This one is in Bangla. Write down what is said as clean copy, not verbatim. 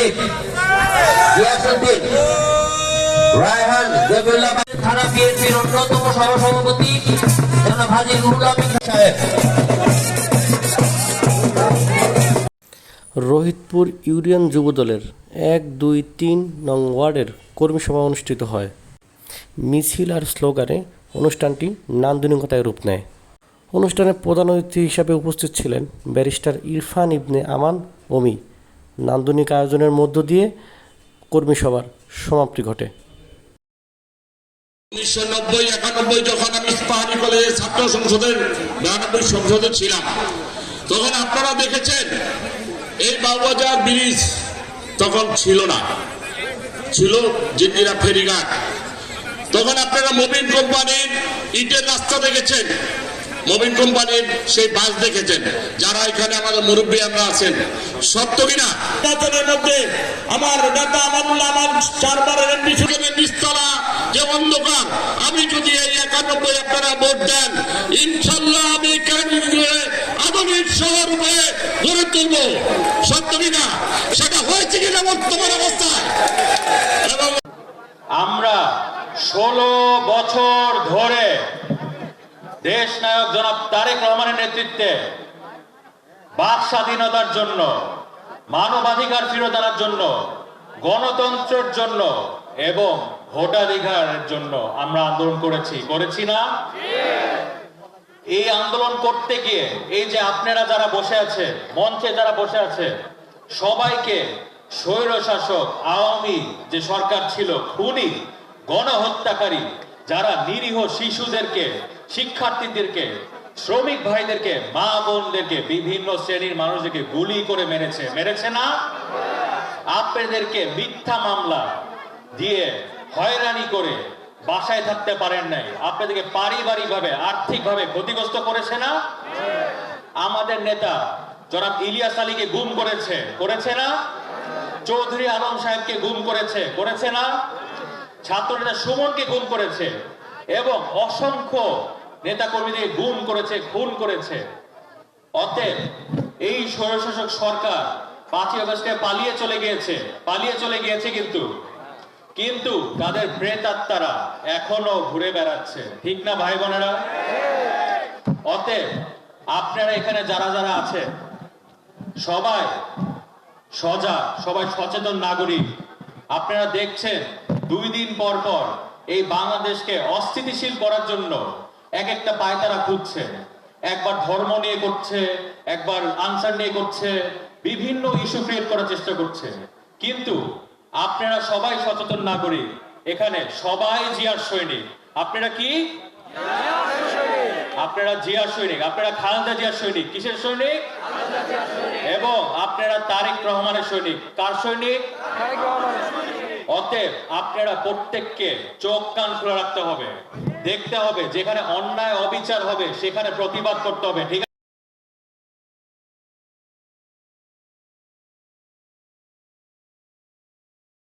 সচিব গিয়াসউদ্দিন, রায়হান জবিউল্লাহ থানা বিএনপির অন্যতম সহসভাপতি জনাব হাজী রুহুল আমিন সাহেব। রোহিতপুর ইউনিয়ন যুবদলের ১, ২, ৩ নং ওয়ার্ডের কর্মী সভা অনুষ্ঠিত হয়। মিছিল আর স্লোগানে অনুষ্ঠানটি নান্দনিকতায় রূপ নেয়। অনুষ্ঠানে প্রধান অতিথি হিসাবে উপস্থিত ছিলেন ব্যারিস্টার ইরফান ইবনে আমান অমি। নান্দনিক আয়োজনের মধ্য দিয়ে কর্মী সভার সমাপ্তি ঘটে। 1990-91 যখন আমি ইস্পাহানি কলেজের ছাত্র সংসদের 92 সংসদে ছিলাম, তখন আপনারা দেখেছেন এই বাবুবাজার ব্রিজ তখন ছিল না, ছিল জিন্দিরা ফেরিঘাট। তখন আপনারা মবিন কোম্পানির ইটের রাস্তা দেখেছেন, মবিন কোম্পানির সেই বাস দেখেছেন। যারা এখানে আমাদের মুরব্বী আমরা আছেন, সত্য কিনা? নির্বাচনের মধ্যে আমার নেতা আমানুল্লাহ আমান 4 বারের এমপি ছিলেন। নিস্তলা যে অন্ধকার, আমি যদি এই 91 আপনারা ভোট দেন, ইনশাল্লাহ আমি আধুনিক শহর রূপে গড়ে তুলব। সত্য কিনা? সেটা হয়েছে কিনা বর্তমান অবস্থায়? আমরা 16 বছর ধরে দেশ নায়ক জনাব তারেক রহমানের নেতৃত্বে বাক স্বাধীনতার জন্য, মানবাধিকার ফিরিয়ে আনার জন্য, গণতন্ত্রের জন্য এবং ভোটাধিকারের জন্য আমরা আন্দোলন করেছি না? এই আন্দোলন করতে গিয়ে এই যে আপনারা যারা বসে আছে, মঞ্চে যারা বসে আছে, সবাইকে স্বৈরশাসক আওয়ামী যে সরকার ছিল, খুনি গণহত্যাকারী, যারা নিরীহ শিশুদেরকে, শিক্ষার্থীদেরকে, শ্রমিক ভাইদেরকে, মা বোনদেরকে, বিভিন্ন শ্রেণীর মানুষদেরকে গুলি করে মেরেছে না? আপনাদেরকে মিথ্যা মামলা দিয়ে হয়রানি করে বাসায় থাকতে পারেন নাই, আপনাদেরকে পারিবারিকভাবে, আর্থিকভাবে ক্ষতিগ্রস্ত করেছে না? আমাদের নেতা জনাব ইলিয়াস আলীকে গুম করেছে না? চৌধুরী আলম সাহেবকে গুম করেছে না? ছাত্রনেতা সুমনকে গুম করেছে এবং অসংখ্য নেতাকর্মীদের গুম করেছে, খুন করেছে। অতএব এই স্বৈরশাসক সরকার 5ই আগস্টে পালিয়ে চলে গিয়েছে, কিন্তু তাদের প্রেতাত্মারা এখনো ঘুরে বেড়াচ্ছে। ঠিক না ভাই বোনেরা? অতএব আপনারা এখানে যারা যারা আছে, সবাই সজাগ, সবাই সচেতন নাগরিক। আপনারা দেখছেন 2 দিন পর পর এই বাংলাদেশকে অস্থিতিশীল করার জন্য এক একটা পায়তারা খুঁজছে। একবার ধর্ম নিয়ে করছে, একবার আনসার নিয়ে করছে, বিভিন্ন ইস্যু ক্রিয়েট করার চেষ্টা করছে। কিন্তু আপনারা সবাই সচেতন নাগরিক, এখানে সবাই জিয়ার সৈনিক। আপনারা কি? আপনারা জিয়ার সৈনিক, আপনারা খালেদা জিয়ার সৈনিক। কিসের সৈনিক? এবং আপনারা তারেক রহমানের সৈনিক। কার সৈনিক? অতএব আপনারা প্রত্যেককে চোখ কান খোলা রাখতে হবে, দেখতে হবে, যেখানে অন্যায় অবিচার হবে সেখানে প্রতিবাদ করতে হবে। ঠিক আছে?